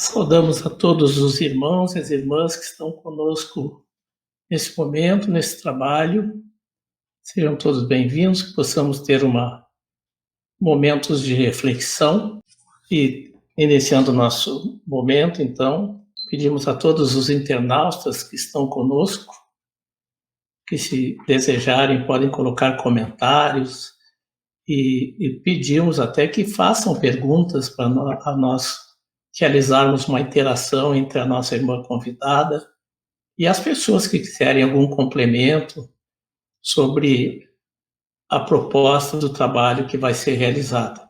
Saudamos a todos os irmãos e as irmãs que estão conosco nesse momento, nesse trabalho. Sejam todos bem-vindos, que possamos ter momentos de reflexão. E, iniciando o nosso momento, então, pedimos a todos os internautas que estão conosco, que, se desejarem, podem colocar comentários e pedimos até que façam perguntas para nós realizarmos uma interação entre a nossa irmã convidada e as pessoas que quiserem algum complemento sobre a proposta do trabalho que vai ser realizado,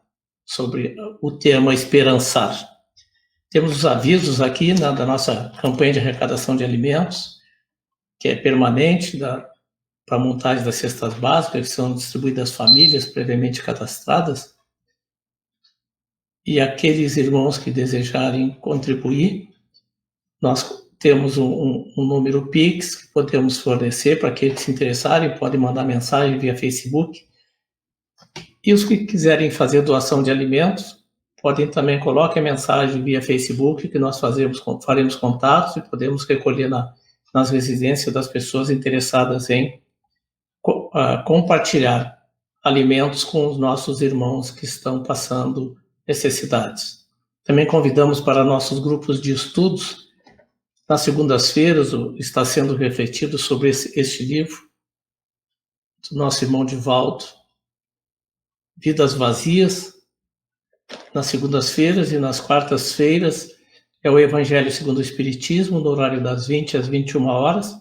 sobre o tema esperançar. Temos os avisos aqui da nossa campanha de arrecadação de alimentos, que é permanente, para a montagem das cestas básicas, que são distribuídas às famílias previamente cadastradas. E aqueles irmãos que desejarem contribuir, nós temos um número Pix que podemos fornecer para aqueles que se interessarem, podem mandar mensagem via Facebook. E os que quiserem fazer doação de alimentos, podem também colocar mensagem via Facebook, que nós faremos contatos e podemos recolher nas residências das pessoas interessadas em compartilhar alimentos com os nossos irmãos que estão passando necessidades. Também convidamos para nossos grupos de estudos. Nas segundas-feiras está sendo refletido sobre este livro do nosso irmão Divaldo, Vidas Vazias. Nas segundas-feiras e nas quartas-feiras é o Evangelho segundo o Espiritismo, no horário das 20 às 21 horas.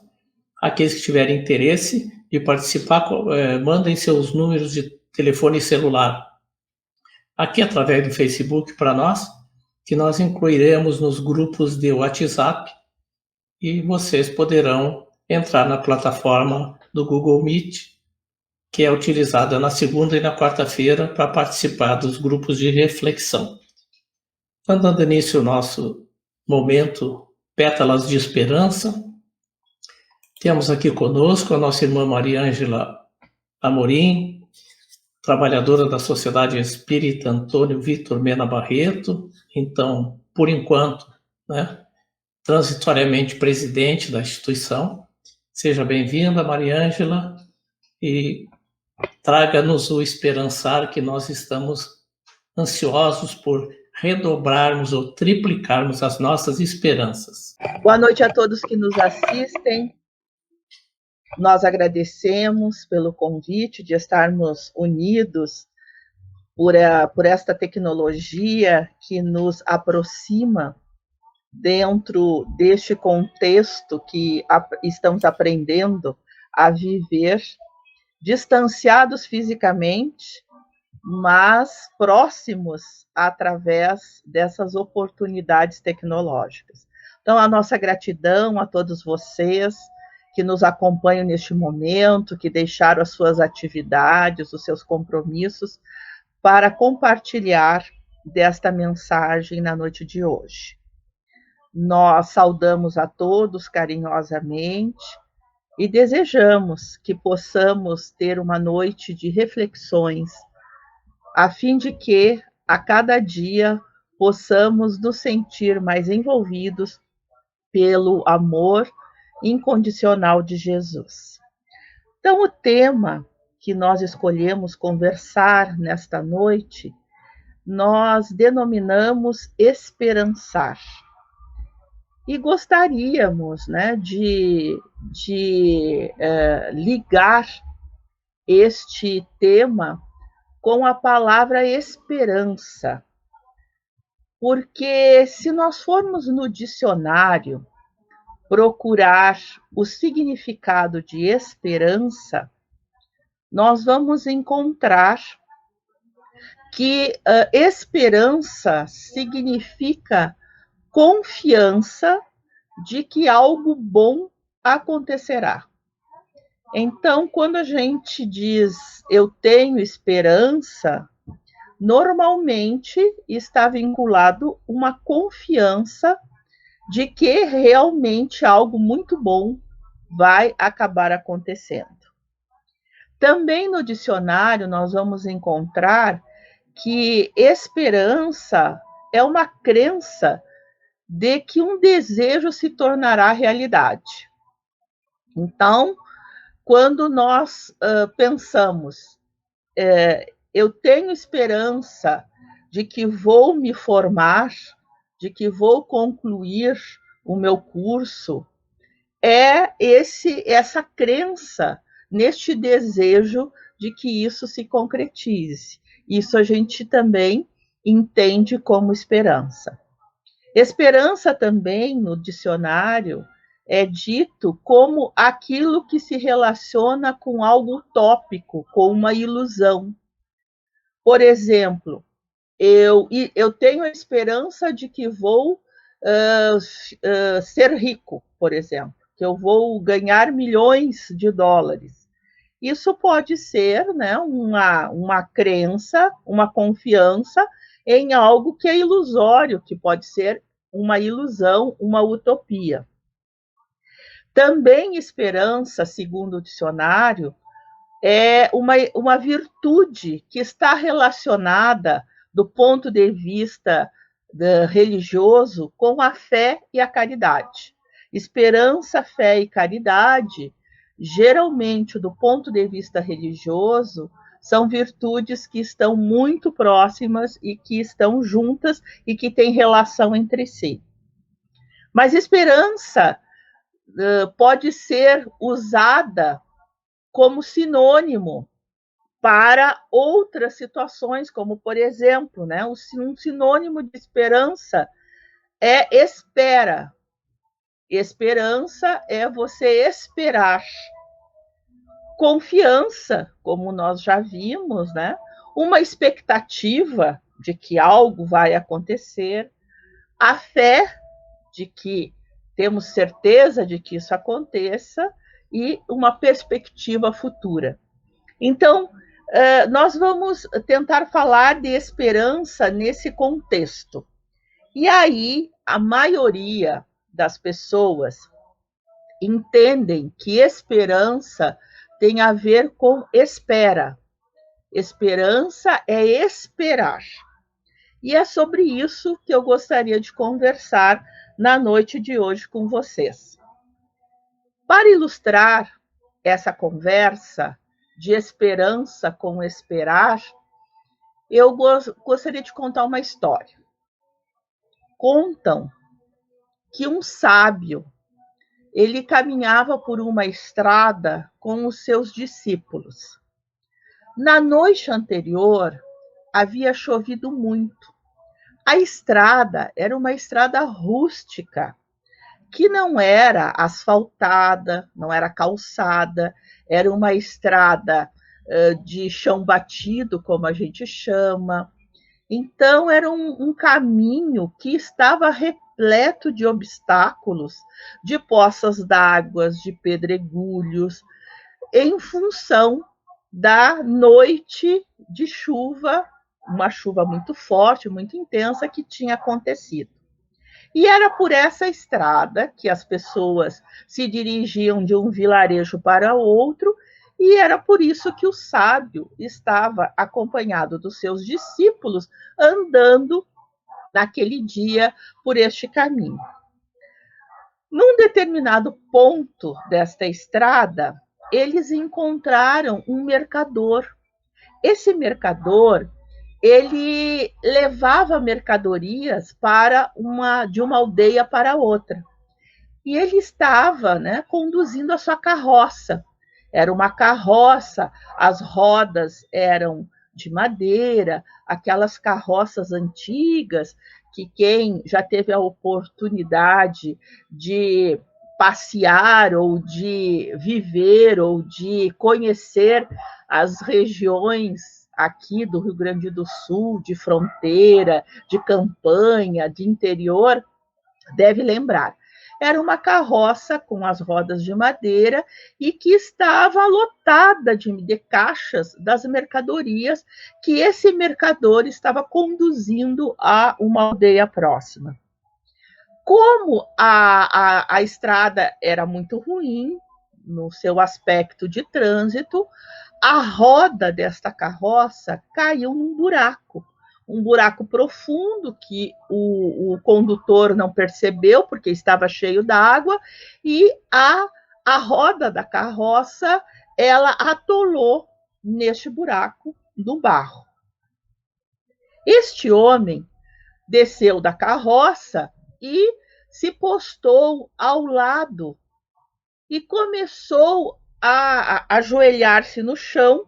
Aqueles que tiverem interesse de participar, mandem seus números de telefone celular aqui através do Facebook para nós, que nós incluiremos nos grupos de WhatsApp e vocês poderão entrar na plataforma do Google Meet, que é utilizada na segunda e na quarta-feira para participar dos grupos de reflexão. Dando início ao nosso momento Pétalas de Esperança, temos aqui conosco a nossa irmã Maria Ângela Amorim, trabalhadora da Sociedade Espírita Antônio Vitor Mena Barreto, então, por enquanto, transitoriamente presidente da instituição. Seja bem-vinda, Maria Ângela, e traga-nos o esperançar, que nós estamos ansiosos por redobrarmos ou triplicarmos as nossas esperanças. Boa noite a todos que nos assistem. Nós agradecemos pelo convite de estarmos unidos por esta tecnologia que nos aproxima dentro deste contexto que estamos aprendendo a viver, distanciados fisicamente, mas próximos através dessas oportunidades tecnológicas. Então, a nossa gratidão a todos vocês que nos acompanham neste momento, que deixaram as suas atividades, os seus compromissos, para compartilhar desta mensagem na noite de hoje. Nós saudamos a todos carinhosamente e desejamos que possamos ter uma noite de reflexões, a fim de que, a cada dia, possamos nos sentir mais envolvidos pelo amor incondicional de Jesus. Então, o tema que nós escolhemos conversar nesta noite, nós denominamos esperançar. E gostaríamos de ligar este tema com a palavra esperança, porque se nós formos no dicionário procurar o significado de esperança, nós vamos encontrar que esperança significa confiança de que algo bom acontecerá. Então, quando a gente diz eu tenho esperança, normalmente está vinculado uma confiança de que realmente algo muito bom vai acabar acontecendo. Também no dicionário nós vamos encontrar que esperança é uma crença de que um desejo se tornará realidade. Então, quando nós pensamos, eu tenho esperança de que vou me formar, de que vou concluir o meu curso, é essa crença neste desejo de que isso se concretize. Isso a gente também entende como esperança. Esperança também, no dicionário, é dito como aquilo que se relaciona com algo utópico, com uma ilusão. Por exemplo, eu tenho a esperança de que vou ser rico, por exemplo, que eu vou ganhar milhões de dólares. Isso pode ser, né, uma crença, uma confiança em algo que é ilusório, que pode ser uma ilusão, uma utopia. Também esperança, segundo o dicionário, é uma virtude que está relacionada, do ponto de vista religioso, com a fé e a caridade. Esperança, fé e caridade, geralmente, do ponto de vista religioso, são virtudes que estão muito próximas e que estão juntas e que têm relação entre si. Mas esperança pode ser usada como sinônimo para outras situações, como, por exemplo, né, um sinônimo de esperança é espera. Esperança é você esperar. Confiança, como nós já vimos, né, uma expectativa de que algo vai acontecer, a fé de que temos certeza de que isso aconteça e uma perspectiva futura. Então, nós vamos tentar falar de esperança nesse contexto. E aí, a maioria das pessoas entendem que esperança tem a ver com espera. Esperança é esperar. E é sobre isso que eu gostaria de conversar na noite de hoje com vocês. Para ilustrar essa conversa de esperança com esperar, eu gostaria de contar uma história. Contam que um sábio, ele caminhava por uma estrada com os seus discípulos. Na noite anterior, havia chovido muito. A estrada era uma estrada rústica, que não era asfaltada, não era calçada, era uma estrada de chão batido, como a gente chama. Então, era um caminho que estava repleto de obstáculos, de poças d'água, de pedregulhos, em função da noite de chuva, uma chuva muito forte, muito intensa, que tinha acontecido. E era por essa estrada que as pessoas se dirigiam de um vilarejo para outro, e era por isso que o sábio estava acompanhado dos seus discípulos, andando naquele dia por este caminho. Num determinado ponto desta estrada, eles encontraram um mercador. Esse mercador, ele levava mercadorias de uma aldeia para outra. E ele estava, né, conduzindo a sua carroça. Era uma carroça, as rodas eram de madeira, aquelas carroças antigas que quem já teve a oportunidade de passear ou de viver ou de conhecer as regiões aqui do Rio Grande do Sul, de fronteira, de campanha, de interior, deve lembrar. Era uma carroça com as rodas de madeira e que estava lotada de caixas das mercadorias que esse mercador estava conduzindo a uma aldeia próxima. Como a estrada era muito ruim no seu aspecto de trânsito, a roda desta carroça caiu num buraco um buraco profundo que o condutor não percebeu, porque estava cheio d'água, e a roda da carroça, ela atolou neste buraco do barro. Este homem desceu da carroça e se postou ao lado e começou a ajoelhar-se no chão,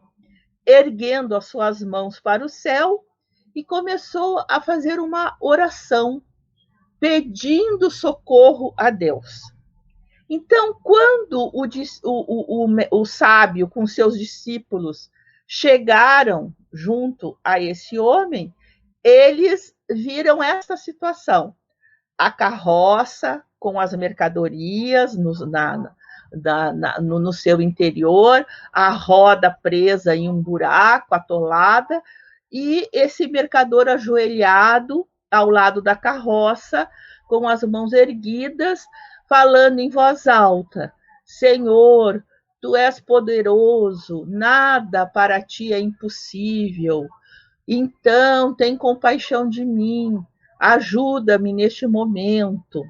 erguendo as suas mãos para o céu, e começou a fazer uma oração, pedindo socorro a Deus. Então, quando o sábio com seus discípulos chegaram junto a esse homem, eles viram essa situação. A carroça com as mercadorias no seu interior, a roda presa em um buraco, atolada, e esse mercador ajoelhado ao lado da carroça, com as mãos erguidas, falando em voz alta: Senhor, tu és poderoso, nada para ti é impossível. Então, tem compaixão de mim, ajuda-me neste momento.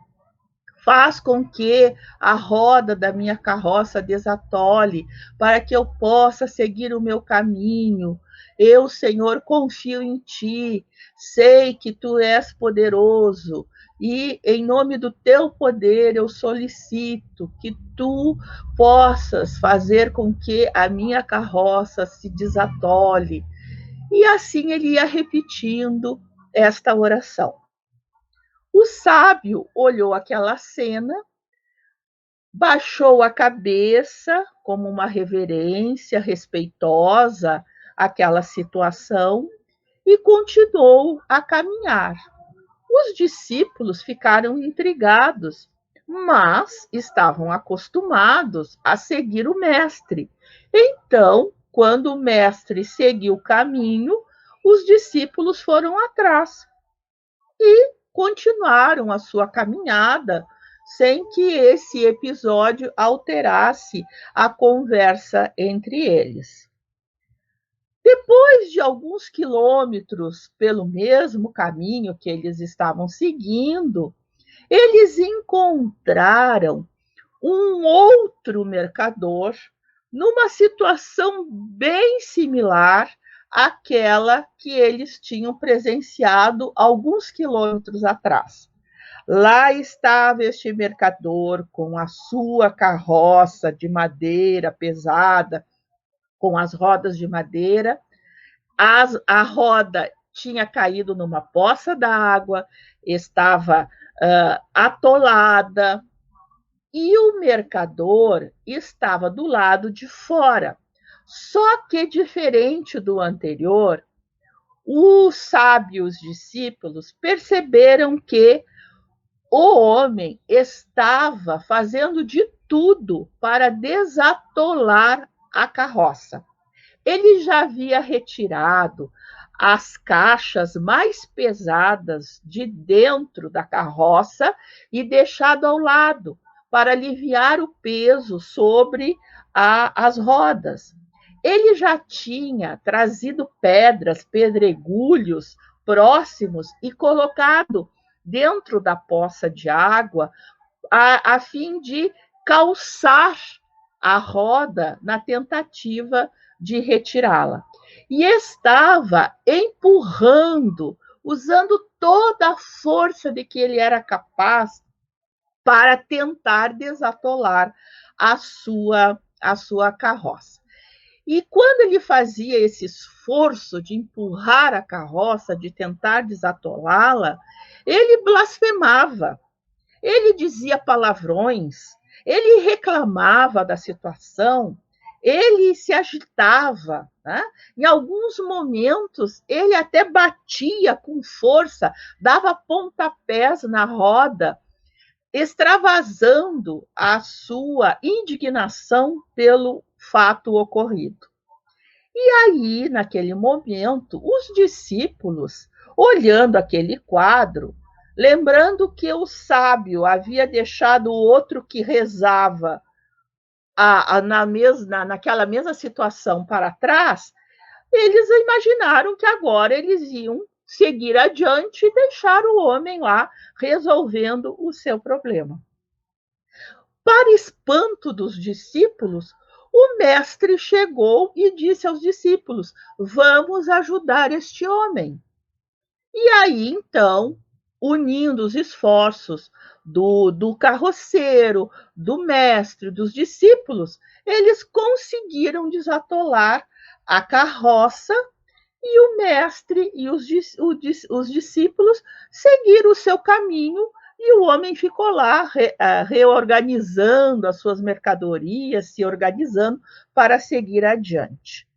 Faz com que a roda da minha carroça desatole, para que eu possa seguir o meu caminho. Eu, Senhor, confio em ti, sei que tu és poderoso, e em nome do teu poder eu solicito que tu possas fazer com que a minha carroça se desatole. E assim ele ia repetindo esta oração. O sábio olhou aquela cena, baixou a cabeça como uma reverência respeitosa àquela situação e continuou a caminhar. Os discípulos ficaram intrigados, mas estavam acostumados a seguir o mestre. Então, quando o mestre seguiu o caminho, os discípulos foram atrás e continuaram a sua caminhada sem que esse episódio alterasse a conversa entre eles. Depois de alguns quilômetros pelo mesmo caminho que eles estavam seguindo, eles encontraram um outro mercador numa situação bem similar àquela que eles tinham presenciado alguns quilômetros atrás. Lá estava este mercador com a sua carroça de madeira pesada, com as rodas de madeira. A roda tinha caído numa poça d'água, estava atolada, e o mercador estava do lado de fora. Só que, diferente do anterior, os sábios discípulos perceberam que o homem estava fazendo de tudo para desatolar a carroça. Ele já havia retirado as caixas mais pesadas de dentro da carroça e deixado ao lado, para aliviar o peso sobre as rodas. Ele já tinha trazido pedras, pedregulhos próximos e colocado dentro da poça de água a fim de calçar a roda na tentativa de retirá-la. E estava empurrando, usando toda a força de que ele era capaz para tentar desatolar a sua carroça. E quando ele fazia esse esforço de empurrar a carroça, de tentar desatolá-la, ele blasfemava, ele dizia palavrões, ele reclamava da situação, ele se agitava, né? Em alguns momentos, ele até batia com força, dava pontapés na roda, extravasando a sua indignação pelo fato ocorrido. E aí, naquele momento, os discípulos, olhando aquele quadro, lembrando que o sábio havia deixado o outro que rezava naquela mesma situação para trás, eles imaginaram que agora eles iam seguir adiante e deixar o homem lá resolvendo o seu problema. Para espanto dos discípulos, o mestre chegou e disse aos discípulos: vamos ajudar este homem. E aí, então, unindo os esforços do carroceiro, do mestre, dos discípulos, eles conseguiram desatolar a carroça e o mestre e os discípulos seguiram o seu caminho e o homem ficou lá reorganizando as suas mercadorias, se organizando para seguir adiante.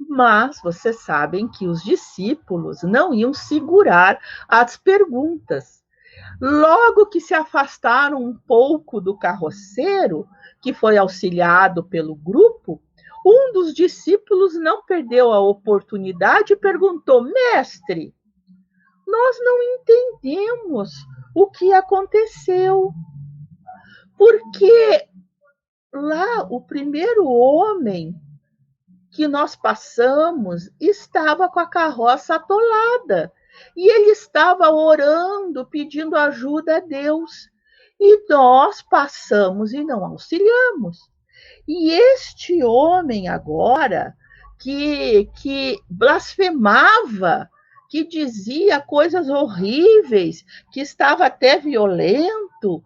Mas vocês sabem que os discípulos não iam segurar as perguntas. Logo que se afastaram um pouco do carroceiro, que foi auxiliado pelo grupo, um dos discípulos não perdeu a oportunidade e perguntou: mestre, nós não entendemos o que aconteceu. Porque lá o primeiro homem que nós passamos estava com a carroça atolada e ele estava orando, pedindo ajuda a Deus. E nós passamos e não auxiliamos. E este homem agora, que blasfemava, que dizia coisas horríveis, que estava até violento,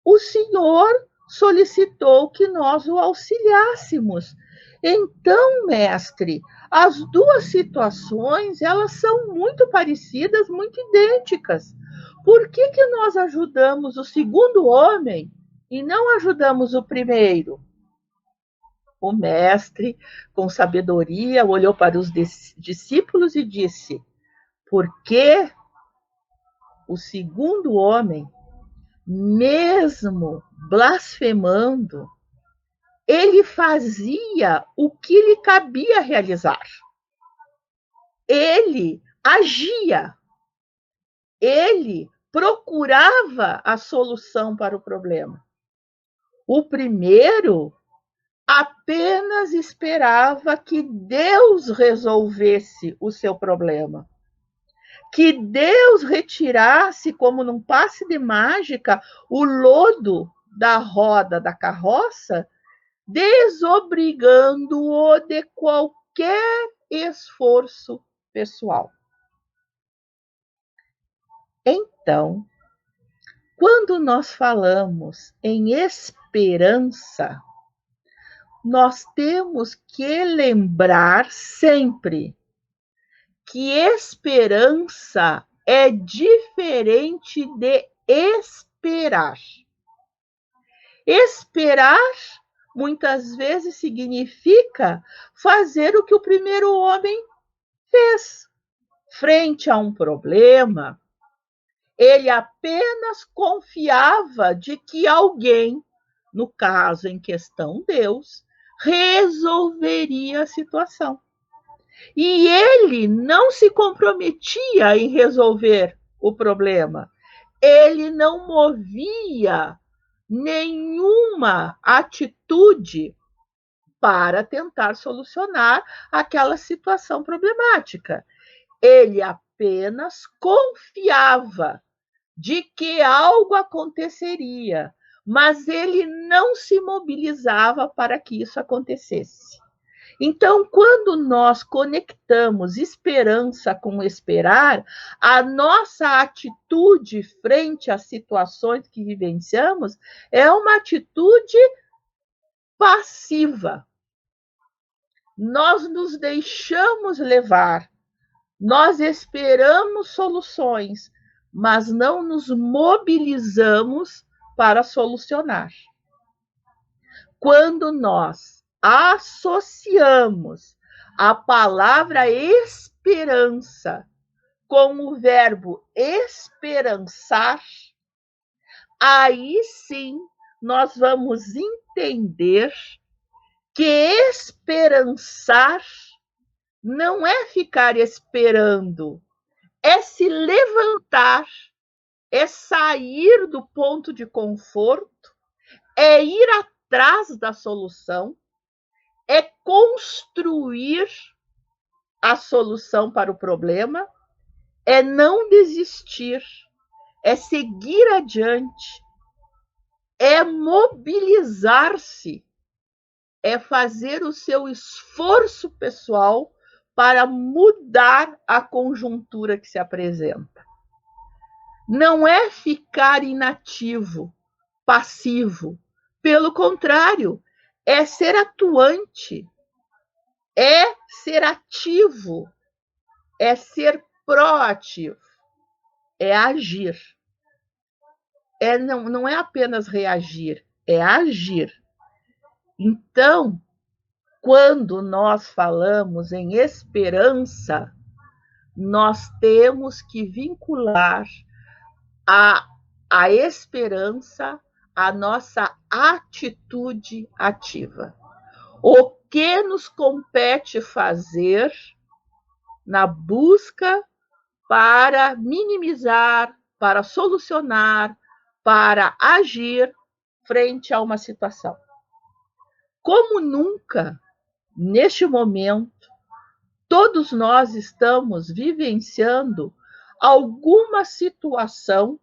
o Senhor solicitou que nós o auxiliássemos. Então, mestre, as duas situações, elas são muito parecidas, muito idênticas. Por que nós ajudamos o segundo homem e não ajudamos o primeiro? O mestre, com sabedoria, olhou para os discípulos e disse: porque o segundo homem, mesmo blasfemando, ele fazia o que lhe cabia realizar. Ele agia. Ele procurava a solução para o problema. O primeiro apenas esperava que Deus resolvesse o seu problema. Que Deus retirasse, como num passe de mágica, o lodo da roda da carroça, desobrigando-o de qualquer esforço pessoal. Então, quando nós falamos em esperança, nós temos que lembrar sempre que esperança é diferente de esperar. Esperar muitas vezes significa fazer o que o primeiro homem fez. Frente a um problema, ele apenas confiava de que alguém, no caso em questão Deus, resolveria a situação. E ele não se comprometia em resolver o problema. Ele não movia nenhuma atitude para tentar solucionar aquela situação problemática. Ele apenas confiava de que algo aconteceria, mas ele não se mobilizava para que isso acontecesse. Então, quando nós conectamos esperança com esperar, a nossa atitude frente às situações que vivenciamos é uma atitude passiva. Nós nos deixamos levar, nós esperamos soluções, mas não nos mobilizamos para solucionar. Quando nós associamos a palavra esperança com o verbo esperançar, aí sim nós vamos entender que esperançar não é ficar esperando, é se levantar, é sair do ponto de conforto, é ir atrás da solução, é construir a solução para o problema, é não desistir, é seguir adiante, é mobilizar-se, é fazer o seu esforço pessoal para mudar a conjuntura que se apresenta. Não é ficar inativo, passivo. Pelo contrário, é ser atuante, é ser ativo, é ser proativo, é agir. Não é apenas reagir, é agir. Então, quando nós falamos em esperança, nós temos que vincular a esperança à nossa atitude ativa. O que nos compete fazer na busca para minimizar, para solucionar, para agir frente a uma situação. Como nunca, neste momento, todos nós estamos vivenciando alguma situação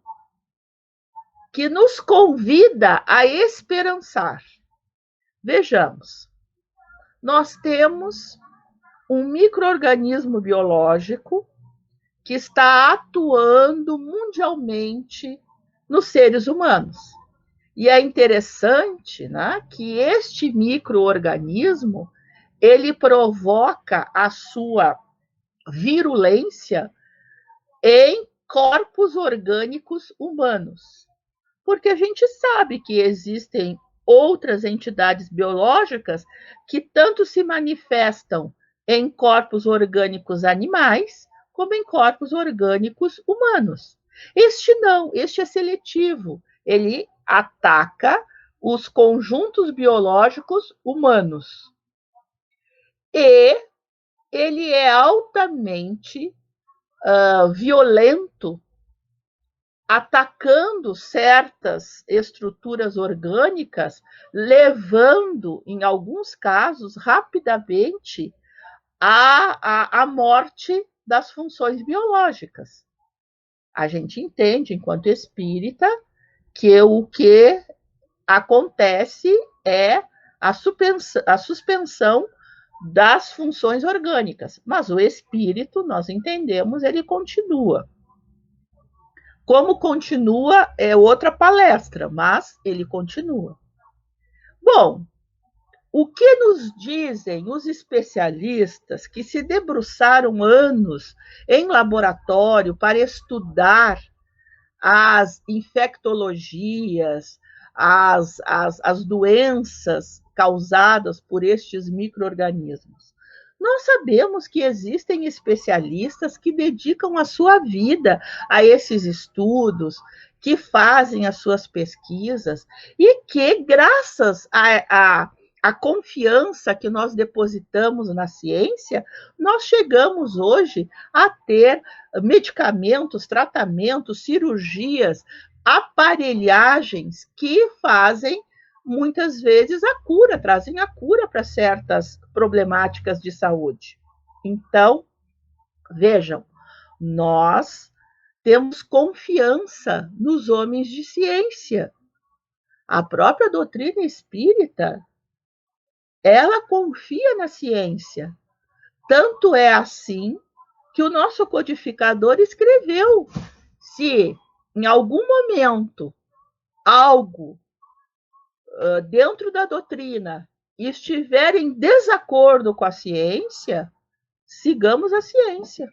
que nos convida a esperançar. Vejamos, nós temos um micro-organismo biológico que está atuando mundialmente nos seres humanos. E é interessante, né, que este micro-organismo ele provoca a sua virulência em corpos orgânicos humanos. Porque a gente sabe que existem outras entidades biológicas que tanto se manifestam em corpos orgânicos animais, como em corpos orgânicos humanos. Este não, este é seletivo. Ele ataca os conjuntos biológicos humanos. E ele é altamente violento, atacando certas estruturas orgânicas, levando, em alguns casos, rapidamente à morte das funções biológicas. A gente entende, enquanto espírita, que o que acontece é a suspensão das funções orgânicas, mas o espírito, nós entendemos, ele continua. Como continua é outra palestra, mas ele continua. Bom, o que nos dizem os especialistas que se debruçaram anos em laboratório para estudar as infectologias, as doenças causadas por estes micro-organismos? Nós sabemos que existem especialistas que dedicam a sua vida a esses estudos, que fazem as suas pesquisas e que, graças à confiança que nós depositamos na ciência, nós chegamos hoje a ter medicamentos, tratamentos, cirurgias, aparelhagens que fazem muitas vezes a cura, trazem a cura para certas problemáticas de saúde. Então, vejam, nós temos confiança nos homens de ciência. A própria doutrina espírita, ela confia na ciência. Tanto é assim que o nosso codificador escreveu: se em algum momento algo dentro da doutrina estiver em desacordo com a ciência, sigamos a ciência.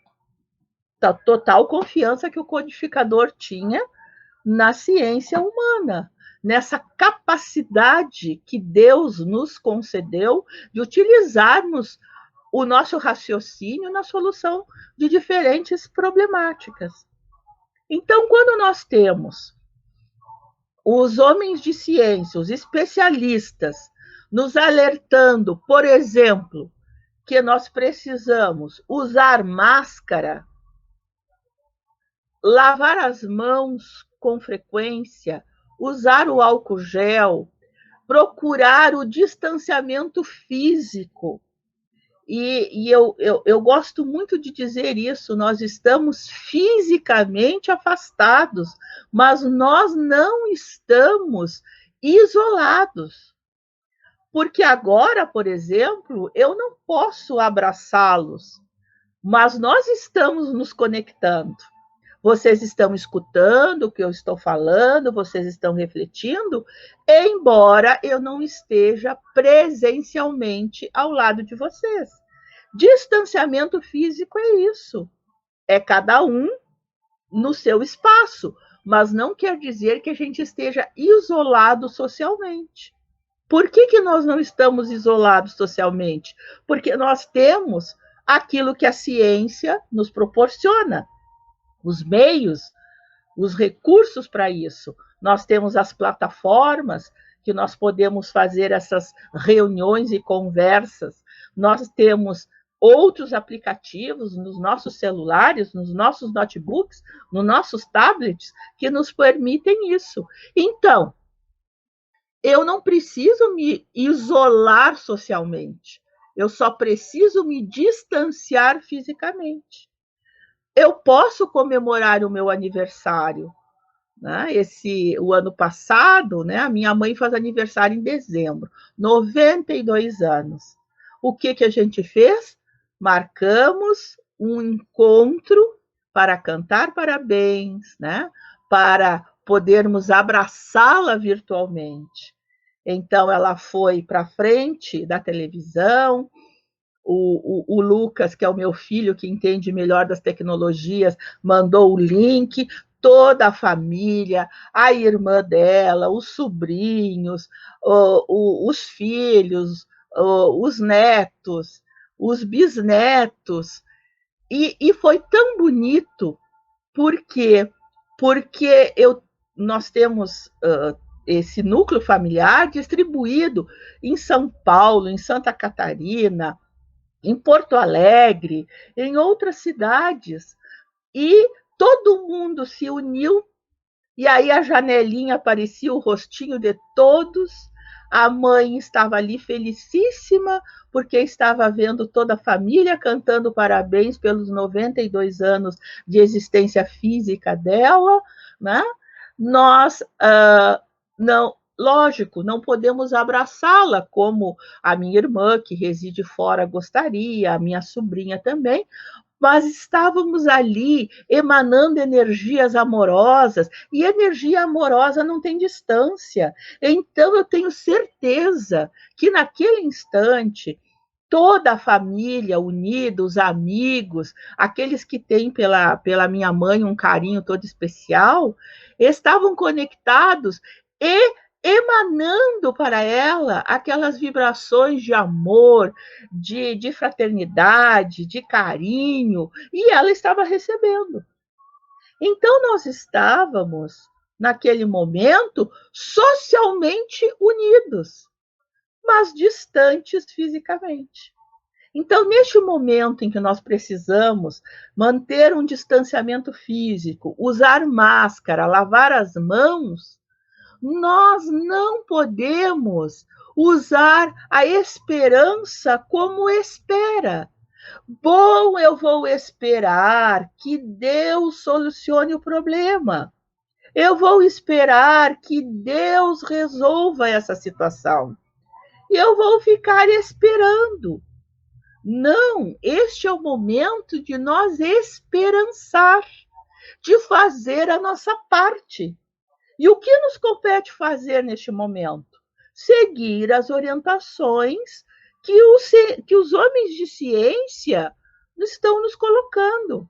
Total confiança que o codificador tinha na ciência humana, nessa capacidade que Deus nos concedeu de utilizarmos o nosso raciocínio na solução de diferentes problemáticas. Então, quando nós temos os homens de ciência, os especialistas, nos alertando, por exemplo, que nós precisamos usar máscara, lavar as mãos com frequência, usar o álcool gel, procurar o distanciamento físico eu gosto muito de dizer isso, nós estamos fisicamente afastados, mas nós não estamos isolados. Porque agora, por exemplo, eu não posso abraçá-los, mas nós estamos nos conectando. Vocês estão escutando o que eu estou falando, vocês estão refletindo, embora eu não esteja presencialmente ao lado de vocês. Distanciamento físico é isso. É cada um no seu espaço, mas não quer dizer que a gente esteja isolado socialmente. Por que nós não estamos isolados socialmente? Porque nós temos aquilo que a ciência nos proporciona, os meios, os recursos para isso. Nós temos as plataformas que nós podemos fazer essas reuniões e conversas. Nós temos outros aplicativos nos nossos celulares, nos nossos notebooks, nos nossos tablets, que nos permitem isso. Então, eu não preciso me isolar socialmente. Eu só preciso me distanciar fisicamente. Eu posso comemorar o meu aniversário. Né? O ano passado, né, a minha mãe faz aniversário em dezembro, 92 anos. O que a gente fez? Marcamos um encontro para cantar parabéns, né? Para podermos abraçá-la virtualmente. Então, ela foi para frente da televisão, o Lucas, que é o meu filho, que entende melhor das tecnologias, mandou o link, toda a família, a irmã dela, os sobrinhos, os filhos, os netos, os bisnetos, e foi tão bonito, porque nós temos esse núcleo familiar distribuído em São Paulo, em Santa Catarina, em Porto Alegre, em outras cidades, e todo mundo se uniu, e aí a janelinha aparecia o rostinho de todos, a mãe estava ali felicíssima, porque estava vendo toda a família cantando parabéns pelos 92 anos de existência física dela, né? Nós, não, lógico, não podemos abraçá-la como a minha irmã, que reside fora, gostaria, a minha sobrinha também, mas estávamos ali emanando energias amorosas, e energia amorosa não tem distância. Então, eu tenho certeza que naquele instante, toda a família unida, os amigos, aqueles que têm pela minha mãe um carinho todo especial, estavam conectados e emanando para ela aquelas vibrações de amor, de fraternidade, de carinho, e ela estava recebendo. Então, nós estávamos, naquele momento, socialmente unidos, mas distantes fisicamente. Então, neste momento em que nós precisamos manter um distanciamento físico, usar máscara, lavar as mãos, nós não podemos usar a esperança como espera. Bom, eu vou esperar que Deus solucione o problema. Eu vou esperar que Deus resolva essa situação. E eu vou ficar esperando. Não, este é o momento de nós esperançar, de fazer a nossa parte. E o que nos compete fazer neste momento? Seguir as orientações que os homens de ciência estão nos colocando.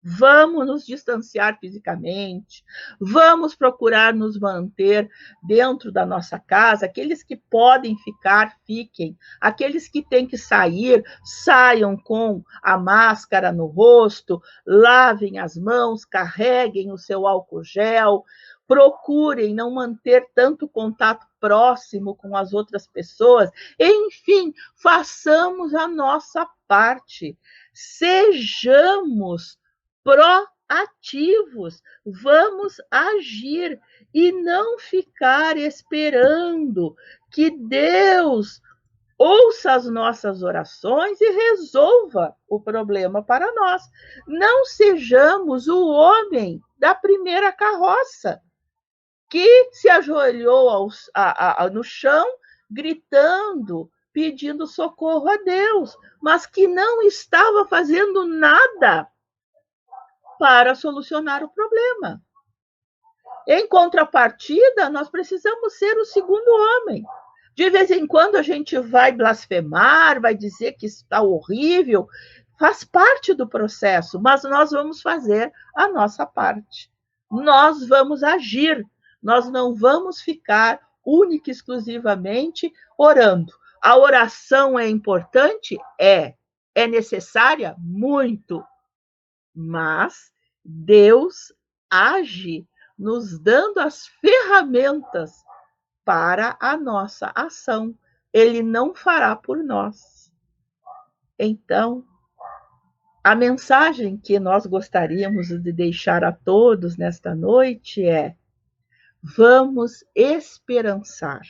Vamos nos distanciar fisicamente, vamos procurar nos manter dentro da nossa casa. Aqueles que podem ficar, fiquem. Aqueles que têm que sair, saiam com a máscara no rosto, lavem as mãos, carreguem o seu álcool gel, procurem não manter tanto contato próximo com as outras pessoas. Enfim, façamos a nossa parte. Sejamos proativos, vamos agir e não ficar esperando que Deus ouça as nossas orações e resolva o problema para nós. Não sejamos o homem da primeira carroça, que se ajoelhou no chão, gritando, pedindo socorro a Deus, mas que não estava fazendo nada para solucionar o problema. Em contrapartida, nós precisamos ser o segundo homem. De vez em quando a gente vai blasfemar, vai dizer que está horrível, faz parte do processo, mas nós vamos fazer a nossa parte. Nós vamos agir, nós não vamos ficar única e exclusivamente orando. A oração é importante? É. É necessária? Muito. Mas Deus age nos dando as ferramentas para a nossa ação. Ele não fará por nós. Então, a mensagem que nós gostaríamos de deixar a todos nesta noite é: vamos esperançar.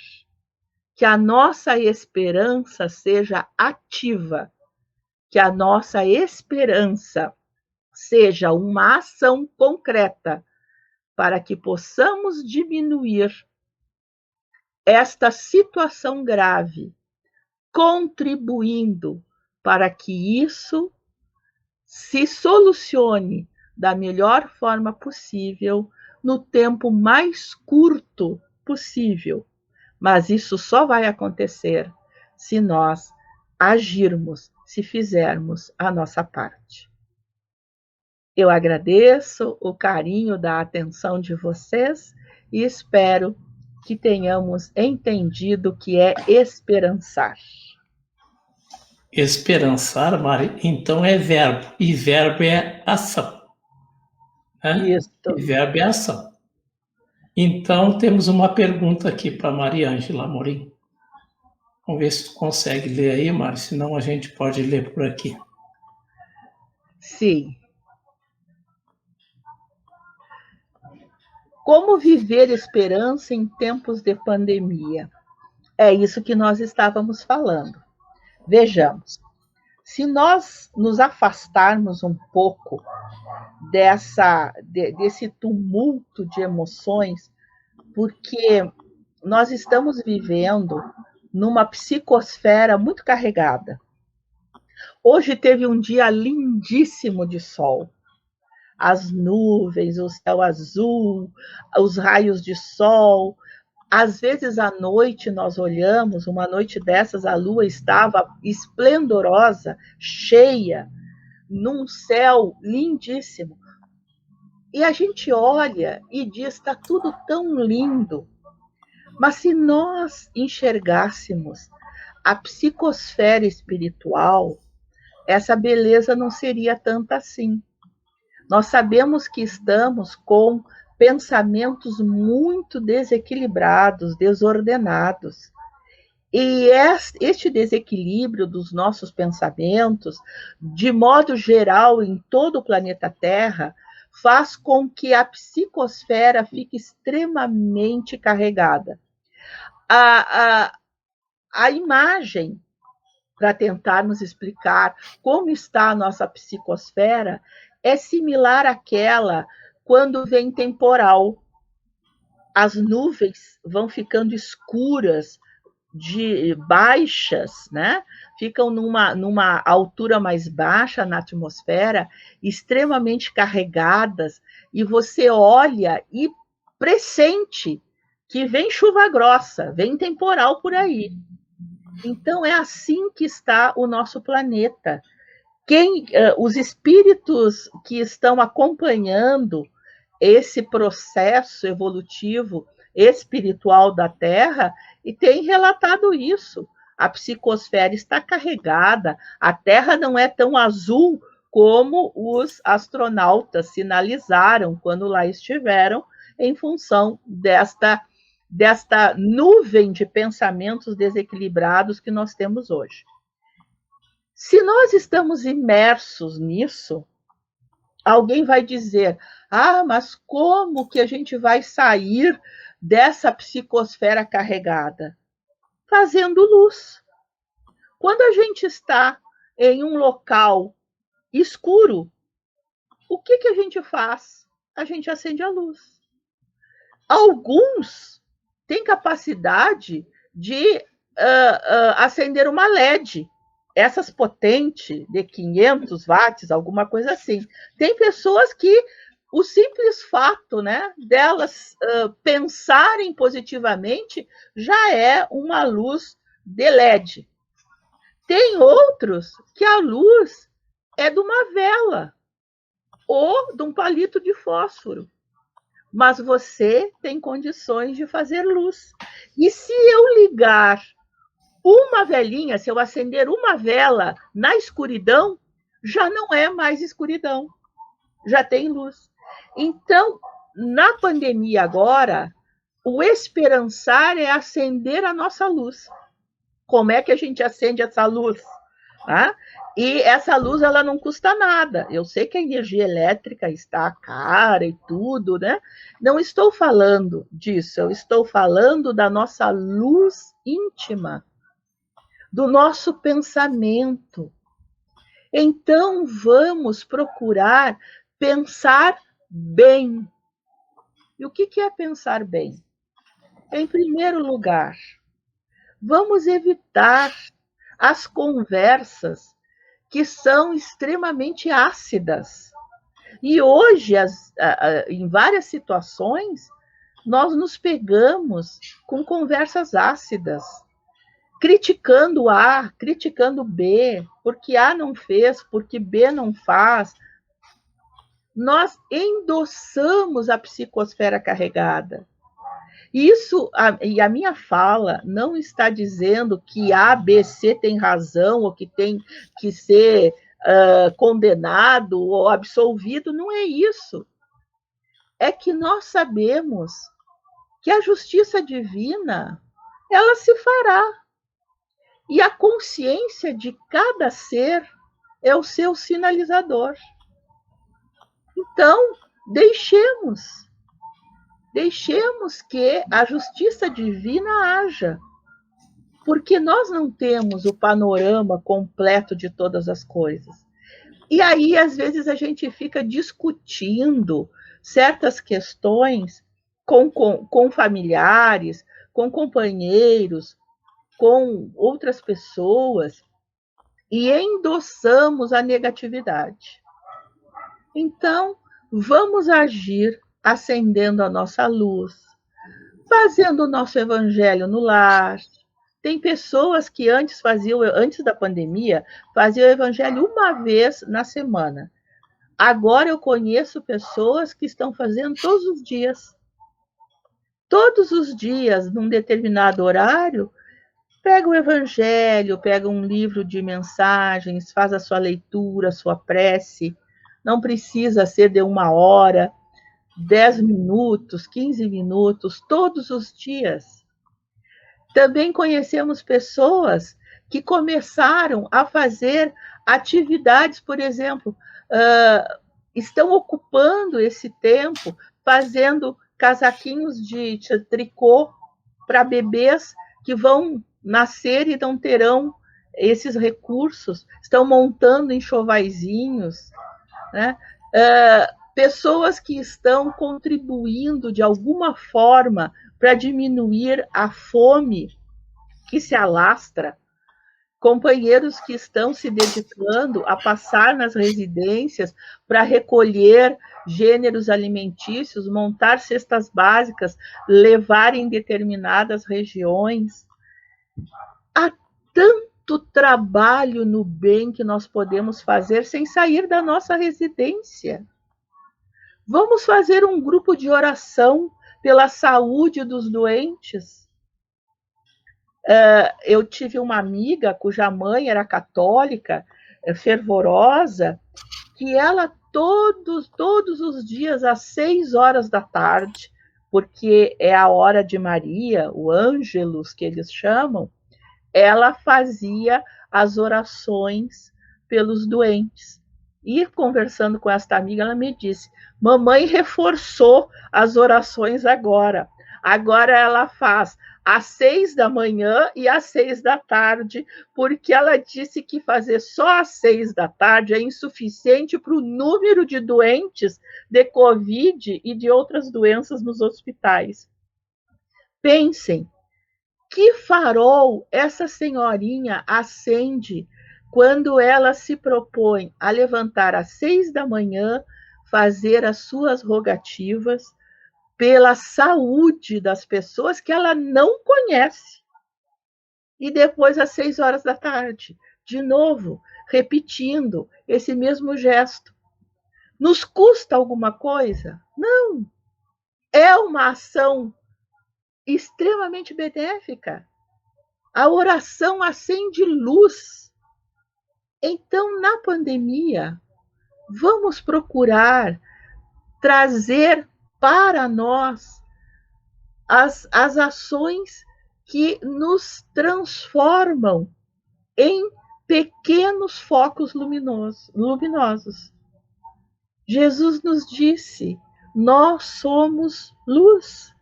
Que a nossa esperança seja ativa, que a nossa esperança seja uma ação concreta para que possamos diminuir esta situação grave, contribuindo para que isso se solucione da melhor forma possível, no tempo mais curto possível. Mas isso só vai acontecer se nós agirmos, se fizermos a nossa parte. Eu agradeço o carinho da atenção de vocês e espero que tenhamos entendido o que é esperançar. Esperançar, Mari, então é verbo, e verbo é ação. Né? Isso. E verbo é ação. Então, temos uma pergunta aqui para Maria Ângela Amorim. Vamos ver se tu consegue ler aí, Mari, senão a gente pode ler por aqui. Sim. Como viver esperança em tempos de pandemia? É isso que nós estávamos falando. Vejamos, se nós nos afastarmos um pouco desse tumulto de emoções, porque nós estamos vivendo numa psicosfera muito carregada. Hoje teve um dia lindíssimo de sol. As nuvens, o céu azul, os raios de sol. Às vezes à noite nós olhamos, uma noite dessas a lua estava esplendorosa, cheia, num céu lindíssimo. E a gente olha e diz, está tudo tão lindo. Mas se nós enxergássemos a psicosfera espiritual, essa beleza não seria tanta assim. Nós sabemos que estamos com pensamentos muito desequilibrados, desordenados. E este desequilíbrio dos nossos pensamentos, de modo geral, em todo o planeta Terra, faz com que a psicosfera fique extremamente carregada. A imagem, para tentarmos explicar como está a nossa psicosfera, é similar àquela quando vem temporal. As nuvens vão ficando escuras, de baixas, né? Ficam numa altura mais baixa na atmosfera, extremamente carregadas, e você olha e pressente que vem chuva grossa, vem temporal por aí. Então é assim que está o nosso planeta. Os espíritos que estão acompanhando esse processo evolutivo espiritual da Terra e têm relatado isso. A psicosfera está carregada, a Terra não é tão azul como os astronautas sinalizaram quando lá estiveram, em função desta nuvem de pensamentos desequilibrados que nós temos hoje. Se nós estamos imersos nisso, alguém vai dizer, mas como que a gente vai sair dessa psicosfera carregada? Fazendo luz. Quando a gente está em um local escuro, o que a gente faz? A gente acende a luz. Alguns têm capacidade de acender uma LED, essas potentes de 500 watts, alguma coisa assim. Tem pessoas que o simples fato, né, delas pensarem positivamente já é uma luz de LED. Tem outros que a luz é de uma vela ou de um palito de fósforo. Mas você tem condições de fazer luz. E se eu ligar uma velinha, se eu acender uma vela na escuridão, já não é mais escuridão, já tem luz. Então, na pandemia agora, o esperançar é acender a nossa luz. Como é que a gente acende essa luz? Tá? E essa luz ela não custa nada. Eu sei que a energia elétrica está cara e tudo, né? Não estou falando disso, eu estou falando da nossa luz íntima, do nosso pensamento. Então vamos procurar pensar bem. E o que é pensar bem? Em primeiro lugar, vamos evitar as conversas que são extremamente ácidas. E hoje, em várias situações, nós nos pegamos com conversas ácidas, criticando A, criticando B, porque A não fez, porque B não faz. Nós endossamos a psicosfera carregada. Isso, e a minha fala não está dizendo que A, B, C tem razão ou que tem que ser condenado ou absolvido, não é isso. É que nós sabemos que a justiça divina, ela se fará. E a consciência de cada ser é o seu sinalizador. Então, deixemos que a justiça divina haja, porque nós não temos o panorama completo de todas as coisas. E aí, às vezes, a gente fica discutindo certas questões com familiares, com companheiros, com outras pessoas, e endossamos a negatividade. Então, vamos agir acendendo a nossa luz, fazendo o nosso evangelho no lar. Tem pessoas que antes da pandemia, faziam o evangelho uma vez na semana. Agora eu conheço pessoas que estão fazendo todos os dias. Todos os dias, num determinado horário, pega o evangelho, pega um livro de mensagens, faz a sua leitura, a sua prece. Não precisa ser de 1 hora, 10 minutos, 15 minutos, todos os dias. Também conhecemos pessoas que começaram a fazer atividades, por exemplo, estão ocupando esse tempo fazendo casaquinhos de tricô para bebês que vão nascer e não terão esses recursos, estão montando enxovaizinhos, né? Pessoas que estão contribuindo de alguma forma para diminuir a fome que se alastra, companheiros que estão se dedicando a passar nas residências para recolher gêneros alimentícios, montar cestas básicas, levar em determinadas regiões. Há tanto trabalho no bem que nós podemos fazer sem sair da nossa residência. Vamos fazer um grupo de oração pela saúde dos doentes. Eu tive uma amiga cuja mãe era católica, fervorosa, que ela todos os dias às 6 horas da tarde, porque é a hora de Maria, o Ângelus que eles chamam, ela fazia as orações pelos doentes. E conversando com esta amiga, ela me disse: mamãe reforçou as orações agora. Agora ela faz às 6 da manhã e às 6 da tarde, porque ela disse que fazer só às 6 da tarde é insuficiente para o número de doentes de Covid e de outras doenças nos hospitais. Pensem, que farol essa senhorinha acende quando ela se propõe a levantar às 6 da manhã, fazer as suas rogativas pela saúde das pessoas que ela não conhece. E depois, às 6 horas da tarde, de novo, repetindo esse mesmo gesto. Nos custa alguma coisa? Não. É uma ação extremamente benéfica. A oração acende luz. Então, na pandemia, vamos procurar trazer para nós as ações que nos transformam em pequenos focos luminosos. Jesus nos disse, nós somos luz.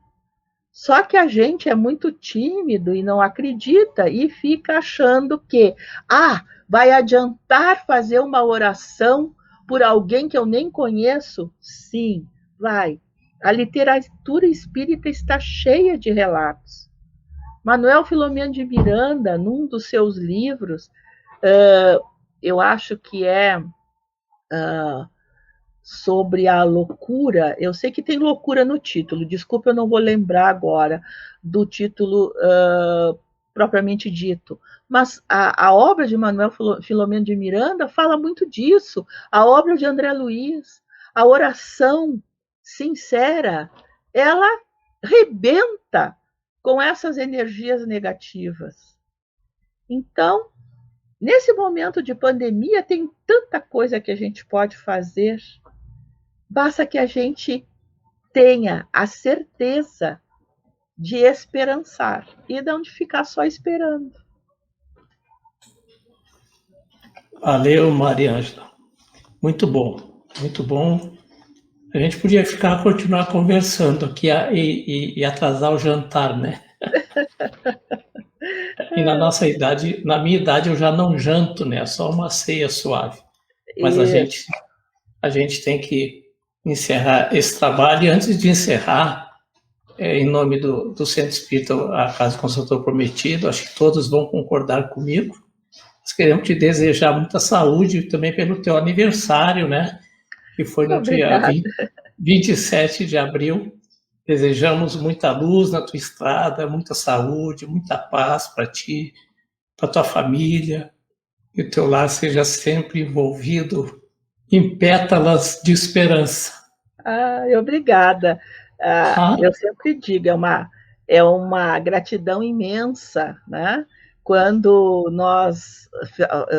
Só que a gente é muito tímido e não acredita e fica achando que, vai adiantar fazer uma oração por alguém que eu nem conheço? Sim, vai. A literatura espírita está cheia de relatos. Manuel Filomeno de Miranda, num dos seus livros, eu acho que é sobre a loucura, eu sei que tem loucura no título, desculpa, eu não vou lembrar agora do título propriamente dito, mas a obra de Manuel Filomeno de Miranda fala muito disso, a obra de André Luiz, a oração sincera, ela rebenta com essas energias negativas. Então, nesse momento de pandemia, tem tanta coisa que a gente pode fazer. Basta que a gente tenha a certeza de esperançar e não de ficar só esperando. Valeu, Maria Ângela. Muito bom, muito bom. A gente podia continuar conversando aqui e atrasar o jantar, né? E na nossa idade, na minha idade, eu já não janto, né? Só uma ceia suave. Mas a gente tem que encerrar esse trabalho. E antes de encerrar, em nome do Centro Espírita, a Casa Consultor Prometido, acho que todos vão concordar comigo. Nós queremos te desejar muita saúde também pelo teu aniversário, né? Que foi no dia 27 de abril. Desejamos muita luz na tua estrada, muita saúde, muita paz para ti, para tua família, que o teu lar seja sempre envolvido em pétalas de esperança. Obrigada. Eu sempre digo, é uma gratidão imensa, né? Quando nós,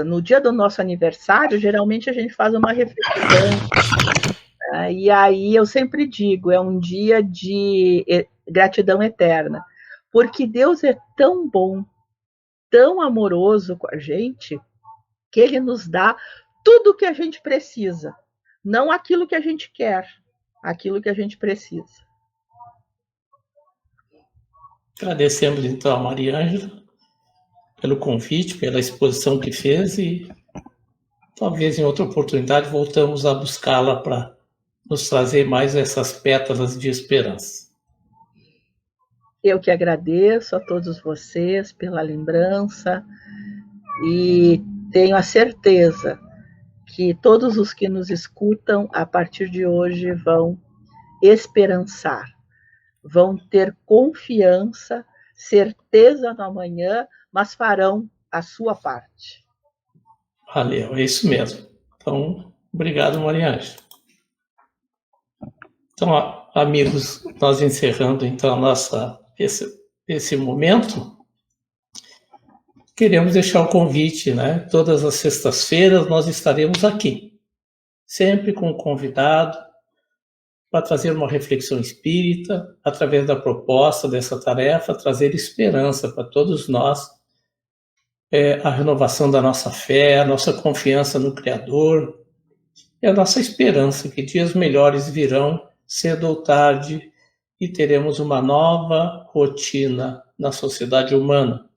no dia do nosso aniversário, geralmente a gente faz uma reflexão, e aí eu sempre digo, é um dia de gratidão eterna, porque Deus é tão bom, tão amoroso com a gente, que Ele nos dá tudo o que a gente precisa, não aquilo que a gente quer, aquilo que a gente precisa. Agradecemos então a Maria Ângela pelo convite, pela exposição que fez e talvez em outra oportunidade voltamos a buscá-la para nos trazer mais essas pétalas de esperança. Eu que agradeço a todos vocês pela lembrança e tenho a certeza que todos os que nos escutam a partir de hoje vão esperançar, vão ter confiança, certeza no amanhã, mas farão a sua parte. Valeu, é isso mesmo. Então, obrigado, Maria Ângela. Então, amigos, nós encerrando então esse momento, queremos deixar o convite, né? Todas as sextas-feiras nós estaremos aqui, sempre com um convidado, para trazer uma reflexão espírita, através da proposta dessa tarefa, trazer esperança para todos nós, a renovação da nossa fé, a nossa confiança no Criador, e a nossa esperança que dias melhores virão, cedo ou tarde, e teremos uma nova rotina na sociedade humana.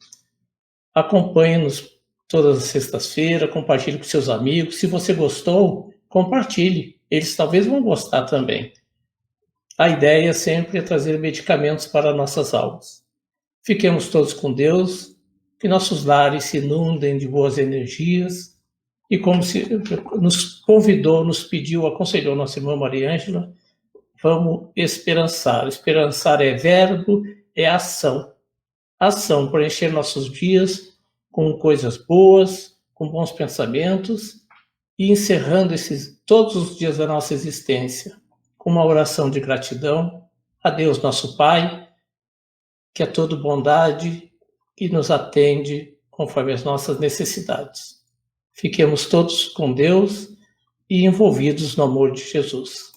Acompanhe-nos todas as sextas-feiras, compartilhe com seus amigos. Se você gostou, compartilhe. Eles talvez vão gostar também. A ideia sempre é trazer medicamentos para nossas almas. Fiquemos todos com Deus, que nossos lares se inundem de boas energias. E como se nos convidou, nos pediu, aconselhou nossa irmã Maria Ângela, vamos esperançar. Esperançar é verbo, é ação. Ação, preencher nossos dias com coisas boas, com bons pensamentos e encerrando todos os dias da nossa existência com uma oração de gratidão a Deus, nosso Pai, que é todo bondade e nos atende conforme as nossas necessidades. Fiquemos todos com Deus e envolvidos no amor de Jesus.